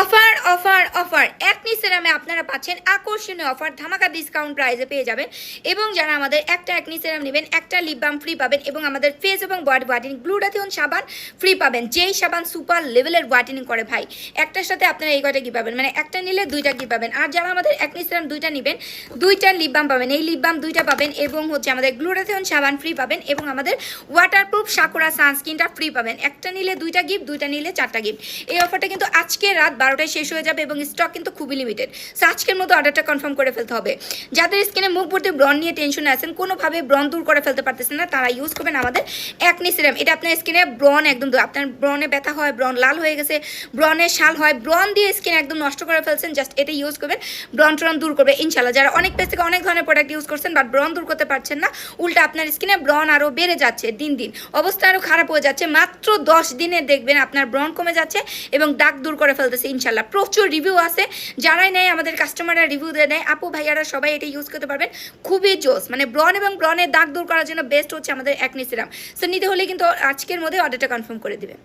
Offer offer offer acne সিরামে আপনারা পাচ্ছেন আকর্ষণীয় অফার, ধামাকা ডিসকাউন্ট প্রাইসে পেয়ে যাবেন। এবং যারা আমাদের একটা একনি সিরাম নেবেন একটা লিপ বাম ফ্রি পাবেন এবং আমাদের ফেস এবং বডি হোয়াইটেনিং গ্লুটাথিয়ন সাবান ফ্রি পাবেন। যেই সাবান সুপার লেভেলের হোয়াইটেনিং করে ভাই, একটার সাথে আপনারা এই কয়টা কি পাবেন, মানে একটা নিলে দুইটা কি পাবেন। আর যারা আমাদের একনি সিরাম দুইটা নেবেন দুইটা লিপ বাম পাবেন, এই লিপ বাম দুইটা পাবেন এবং হচ্ছে আমাদের গ্লুটাথিয়ন সাবান ফ্রি পাবেন এবং আমাদের ওয়াটারপ্রুফ সাকুরা সানস্ক্রিনটা ফ্রি পাবেন। একটা নিলে দুইটা গিফট, দুইটা নিলে চারটা গিফট। এই অফারটা কিন্তু আজকে রাত 12টায় শেষ হয়ে যাবে এবং স্টক কিন্তু খুবই লিমিটেড। সো আজকের মতো অর্ডারটা কনফার্ম করে ফেলতে হবে। যাদের স্কিনে মুখ ভর্তি ব্রণ নিয়ে টেনশনে আছেন, কোনোভাবে ব্রণ দূর করে ফেলতে পারতেছেন না, তারা ইউজ করবেন আমাদের একনি সিরাম। এটা আপনার স্কিনে ব্রণ একদম আপনার ব্রণে ব্যথা হয়, ব্রণ লাল হয়ে গেছে, ব্রণের শাল হয়, ব্রণ দিয়ে স্কিন একদম নষ্ট করে ফেলছেন, জাস্ট এটা ইউজ করবেন, ব্রণ ট্রণ দূর করবে ইনশাল্লাহ। যারা অনেক পেজ থেকে অনেক ধরনের প্রোডাক্ট ইউজ করছেন বাট ব্রণ দূর করতে পারছেন না, উল্টা আপনার স্কিনে ব্রণ আরও বেড়ে যাচ্ছে, দিন দিন অবস্থা আরও খারাপ হয়ে যাচ্ছে, মাত্র 10 দিনে দেখবেন আপনার ব্রণ কমে যাচ্ছে এবং দাগ দূর করে ফেলতেছে ইনশাল্লাহ। প্রচুর রিভিউ আছে, যারাই নেয় আমাদের কাস্টমাররা রিভিউ দিয়ে দেয়, আপু ভাইয়ারা সবাই এটা ইউজ করতে পারবেন, খুবই জোস। মানে ব্রণ এবং ব্রণের দাগ দূর করার জন্য বেস্ট হচ্ছে আমাদের একনি সিরাম। সো নিতে হলে কিন্তু আজকের মধ্যে অর্ডারটা কনফার্ম করে দিবেন।